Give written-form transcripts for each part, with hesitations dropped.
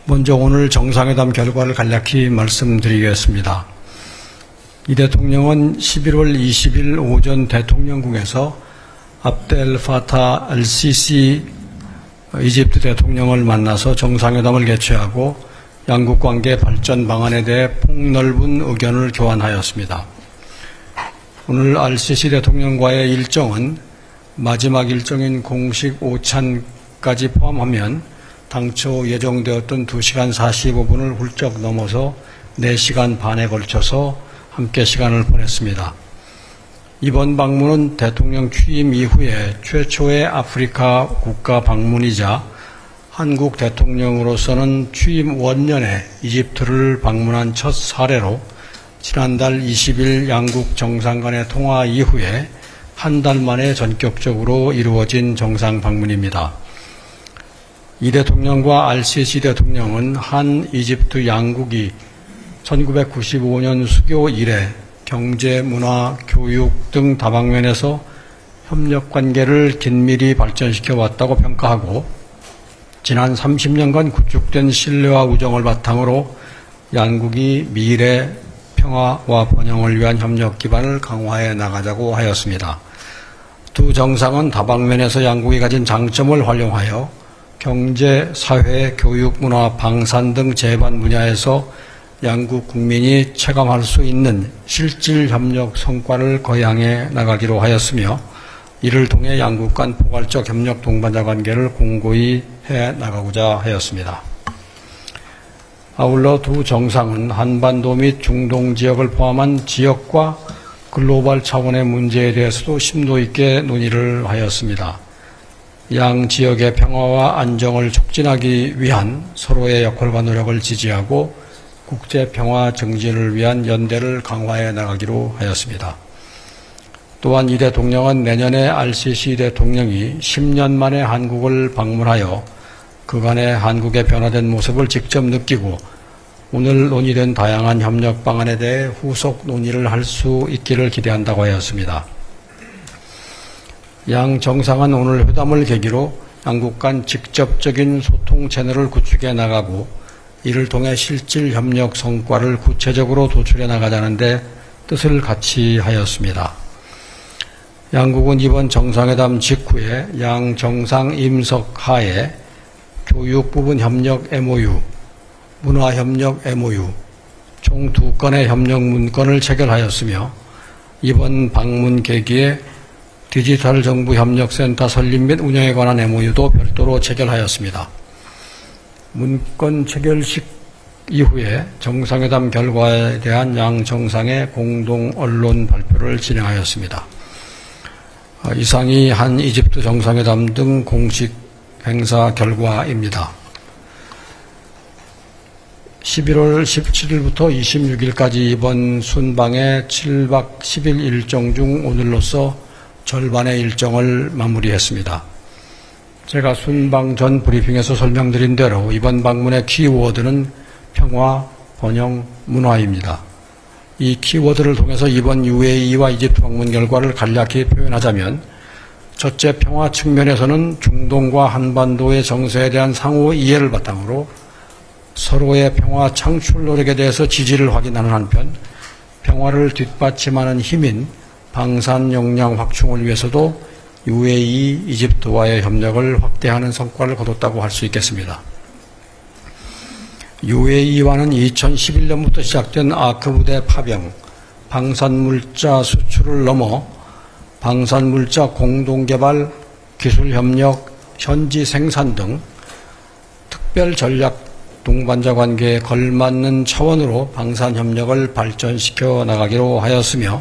먼저 오늘 정상회담 결과를 간략히 말씀드리겠습니다. 이 대통령은 11월 20일 오전 대통령궁에서 압델 파타 알시시 이집트 대통령을 만나서 정상회담을 개최하고 양국 관계 발전 방안에 대해 폭넓은 의견을 교환하였습니다. 오늘 알시시 대통령과의 일정은 마지막 일정인 공식 오찬까지 포함하면 당초 예정되었던 2시간 45분을 훌쩍 넘어서 4시간 반에 걸쳐서 함께 시간을 보냈습니다. 이번 방문은 대통령 취임 이후에 최초의 아프리카 국가 방문이자 한국 대통령으로서는 취임 원년에 이집트를 방문한 첫 사례로 지난달 20일 양국 정상 간의 통화 이후에 한 달 만에 전격적으로 이루어진 정상 방문입니다. 이 대통령과 알시시 대통령은 한 이집트 양국이 1995년 수교 이래 경제, 문화, 교육 등 다방면에서 협력 관계를 긴밀히 발전시켜 왔다고 평가하고 지난 30년간 구축된 신뢰와 우정을 바탕으로 양국이 미래 평화와 번영을 위한 협력 기반을 강화해 나가자고 하였습니다. 두 정상은 다방면에서 양국이 가진 장점을 활용하여 경제, 사회, 교육, 문화, 방산 등 제반 분야에서 양국 국민이 체감할 수 있는 실질 협력 성과를 거양해 나가기로 하였으며 이를 통해 양국 간 포괄적 협력 동반자 관계를 공고히 해 나가고자 하였습니다. 아울러 두 정상은 한반도 및 중동 지역을 포함한 지역과 글로벌 차원의 문제에 대해서도 심도 있게 논의를 하였습니다. 양 지역의 평화와 안정을 촉진하기 위한 서로의 역할과 노력을 지지하고 국제 평화 증진을 위한 연대를 강화해 나가기로 하였습니다. 또한 이 대통령은 내년에 알시시 대통령이 10년 만에 한국을 방문하여 그간의 한국의 변화된 모습을 직접 느끼고 오늘 논의된 다양한 협력 방안에 대해 후속 논의를 할 수 있기를 기대한다고 하였습니다. 양 정상은 오늘 회담을 계기로 양국 간 직접적인 소통 채널을 구축해 나가고 이를 통해 실질 협력 성과를 구체적으로 도출해 나가자는 데 뜻을 같이 하였습니다. 양국은 이번 정상회담 직후에 양 정상 임석 하에 교육 부분 협력 MOU, 문화협력 MOU, 총 2건의 협력 문건을 체결하였으며 이번 방문 계기에 디지털 정부 협력센터 설립 및 운영에 관한 MOU도 별도로 체결하였습니다. 문건 체결식 이후에 정상회담 결과에 대한 양 정상의 공동 언론 발표를 진행하였습니다. 이상이 한 이집트 정상회담 등 공식 행사 결과입니다. 11월 17일부터 26일까지 이번 순방의 7박 10일 일정 중 오늘로서 절반의 일정을 마무리했습니다. 제가 순방 전 브리핑에서 설명드린 대로 이번 방문의 키워드는 평화, 번영, 문화입니다. 이 키워드를 통해서 이번 UAE와 이집트 방문 결과를 간략히 표현하자면 첫째, 평화 측면에서는 중동과 한반도의 정세에 대한 상호 이해를 바탕으로 서로의 평화 창출 노력에 대해서 지지를 확인하는 한편 평화를 뒷받침하는 힘인 방산 역량 확충을 위해서도 UAE, 이집트와의 협력을 확대하는 성과를 거뒀다고 할 수 있겠습니다. UAE와는 2011년부터 시작된 아크 부대 파병, 방산물자 수출을 넘어 방산물자 공동개발, 기술협력, 현지 생산 등 특별 전략 동반자 관계에 걸맞는 차원으로 방산협력을 발전시켜 나가기로 하였으며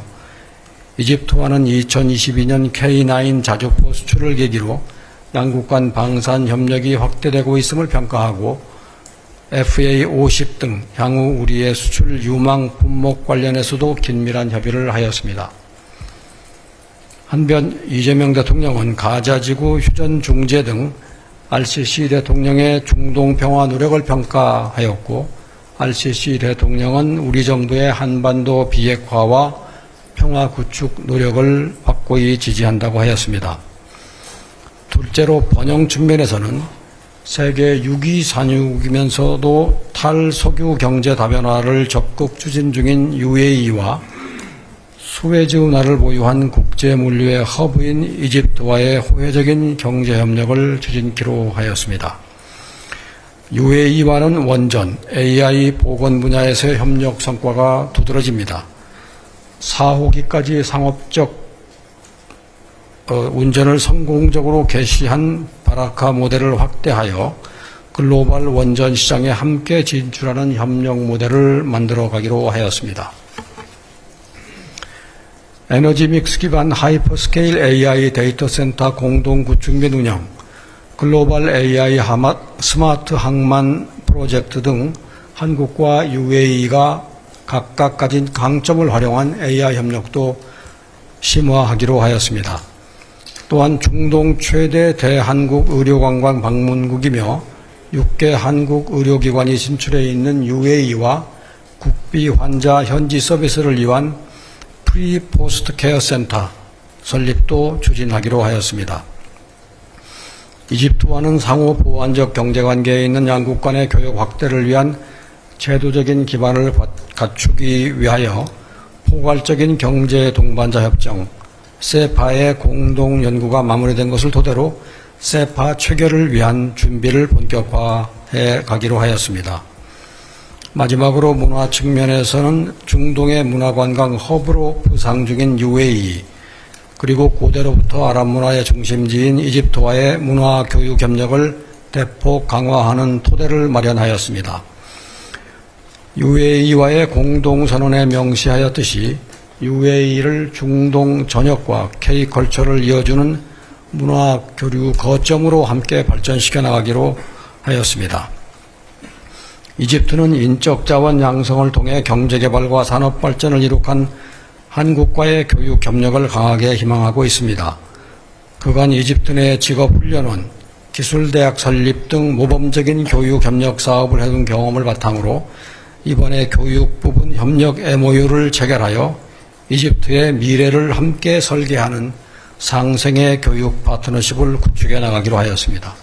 이집트와는 2022년 K9 자주포 수출을 계기로 양국 간 방산협력이 확대되고 있음을 평가하고 FA50 등 향후 우리의 수출 유망 품목 관련해서도 긴밀한 협의를 하였습니다. 한편 이재명 대통령은 가자지구 휴전 중재 등 알시시 대통령의 중동 평화 노력을 평가하였고 알시시 대통령은 우리 정부의 한반도 비핵화와 평화 구축 노력을 확고히 지지한다고 하였습니다. 둘째로 번영 측면에서는 세계 6위 산유국이면서도 탈석유 경제 다변화를 적극 추진 중인 UAE와 수에즈 운하를 보유한 국제물류의 허브인 이집트와의 호혜적인 경제협력을 추진키로 하였습니다. UAE와는 원전, AI 보건 분야에서의 협력 성과가 두드러집니다. 4호기까지 상업적 운전을 성공적으로 개시한 바라카 모델을 확대하여 글로벌 원전 시장에 함께 진출하는 협력 모델을 만들어 가기로 하였습니다. 에너지 믹스 기반 하이퍼스케일 AI 데이터 센터 공동 구축 및 운영, 글로벌 AI 스마트 항만 프로젝트 등 한국과 UAE가 각각 가진 강점을 활용한 AI 협력도 심화하기로 하였습니다. 또한 중동 최대 대한국 의료관광 방문국이며 6개 한국 의료기관이 진출해 있는 UAE와 국비 환자 현지 서비스를 위한 프리 포스트 케어 센터 설립도 추진하기로 하였습니다. 이집트와는 상호 보완적 경제관계에 있는 양국 간의 교역 확대를 위한 제도적인 기반을 갖추기 위하여 포괄적인 경제 동반자 협정 세파의 공동 연구가 마무리된 것을 토대로 세파 체결을 위한 준비를 본격화해 가기로 하였습니다. 마지막으로 문화 측면에서는 중동의 문화관광 허브로 부상 중인 UAE, 그리고 고대로부터 아랍 문화의 중심지인 이집트와의 문화 교육 협력을 대폭 강화하는 토대를 마련하였습니다. UAE와의 공동선언에 명시하였듯이 UAE를 중동 전역과 K컬처를 이어주는 문화 교류 거점으로 함께 발전시켜 나가기로 하였습니다. 이집트는 인적 자원 양성을 통해 경제개발과 산업발전을 이룩한 한국과의 교육 협력을 강하게 희망하고 있습니다. 그간 이집트 내 직업훈련원, 기술대학 설립 등 모범적인 교육 협력 사업을 해둔 경험을 바탕으로 이번에 교육 부분 협력 MOU를 체결하여 이집트의 미래를 함께 설계하는 상생의 교육 파트너십을 구축해 나가기로 하였습니다.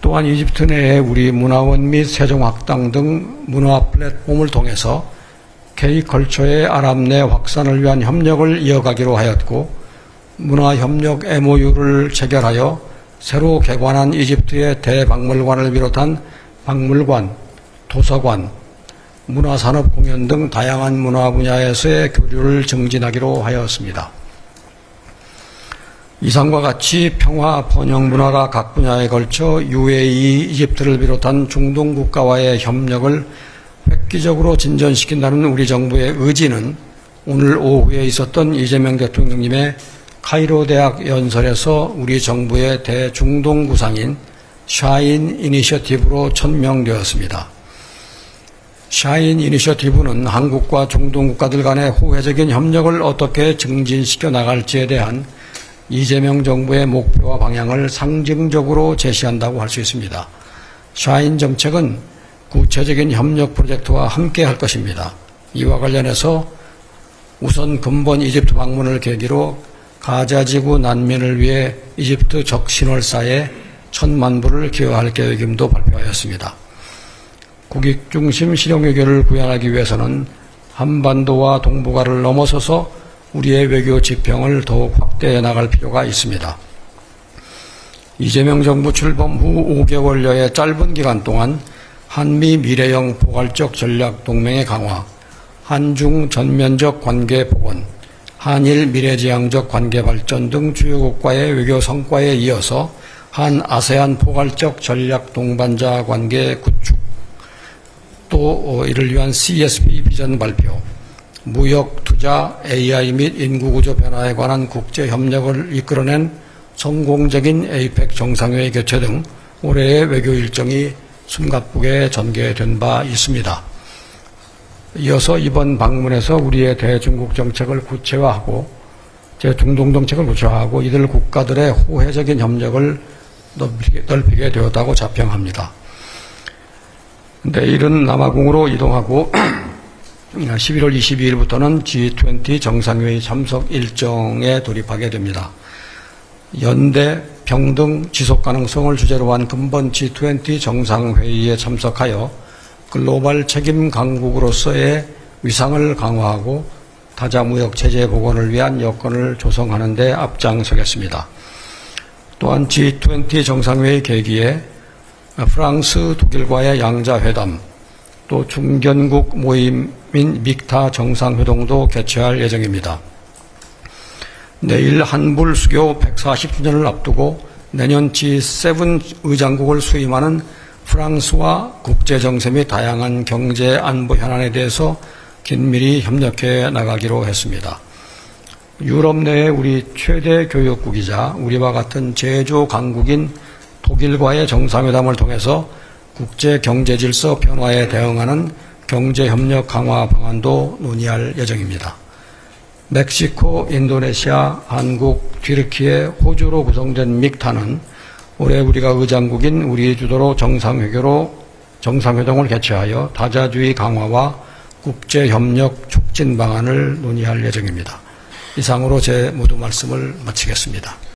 또한 이집트 내에 우리 문화원 및 세종학당 등 문화 플랫폼을 통해서 K컬처의 아랍 내 확산을 위한 협력을 이어가기로 하였고, 문화협력 MOU를 체결하여 새로 개관한 이집트의 대박물관을 비롯한 박물관, 도서관, 문화산업 공연 등 다양한 문화 분야에서의 교류를 증진하기로 하였습니다. 이상과 같이 평화, 번영 문화가 각 분야에 걸쳐 UAE, 이집트를 비롯한 중동 국가와의 협력을 획기적으로 진전시킨다는 우리 정부의 의지는 오늘 오후에 있었던 이재명 대통령님의 카이로 대학 연설에서 우리 정부의 대중동 구상인 샤인 이니셔티브로 천명되었습니다. 샤인 이니셔티브는 한국과 중동 국가들 간의 호혜적인 협력을 어떻게 증진시켜 나갈지에 대한 이재명 정부의 목표와 방향을 상징적으로 제시한다고 할 수 있습니다. 샤인 정책은 구체적인 협력 프로젝트와 함께 할 것입니다. 이와 관련해서 우선 근본 이집트 방문을 계기로 가자지구 난민을 위해 이집트 적신월사에 1,000만 불을 기여할 계획임도 발표하였습니다. 국익중심 실용외교를 구현하기 위해서는 한반도와 동북아를 넘어서서 우리의 외교 지평을 더욱 확대해 나갈 필요가 있습니다. 이재명 정부 출범 후 5개월여의 짧은 기간 동안 한미 미래형 포괄적 전략 동맹의 강화, 한중 전면적 관계 복원, 한일 미래지향적 관계 발전 등 주요국과의 외교 성과에 이어서 한 아세안 포괄적 전략 동반자 관계 구축, 또 이를 위한 CSP 비전 발표, 무역, 투자, AI 및 인구구조 변화에 관한 국제협력을 이끌어낸 성공적인 APEC 정상회의 개최 등 올해의 외교 일정이 숨가쁘게 전개된 바 있습니다. 이어서 이번 방문에서 우리의 대중국 정책을 구체화하고 제중동 정책을 구체화하고 이들 국가들의 호혜적인 협력을 넓히게 되었다고 자평합니다. 내일은 남아공으로 이동하고 11월 22일부터는 G20 정상회의 참석 일정에 돌입하게 됩니다. 연대 평등, 지속가능성을 주제로 한 근본 G20 정상회의에 참석하여 글로벌 책임 강국으로서의 위상을 강화하고 다자무역 체제 복원을 위한 여건을 조성하는 데 앞장서겠습니다. 또한 G20 정상회의 계기에 프랑스, 독일과의 양자회담, 또 중견국 모임인 믹타 정상회동도 개최할 예정입니다. 내일 한불 수교 140주년을 앞두고 내년 G7 의장국을 수임하는 프랑스와 국제정세 및 다양한 경제 안보 현안에 대해서 긴밀히 협력해 나가기로 했습니다. 유럽 내의 우리 최대 교역국이자 우리와 같은 제조 강국인 독일과의 정상회담을 통해서 국제 경제 질서 변화에 대응하는 경제협력 강화 방안도 논의할 예정입니다. 멕시코, 인도네시아, 한국, 튀르키예, 호주로 구성된 믹타는 올해 우리가 의장국인 우리 주도로 정상회동을 개최하여 다자주의 강화와 국제협력 촉진 방안을 논의할 예정입니다. 이상으로 제 모두 말씀을 마치겠습니다.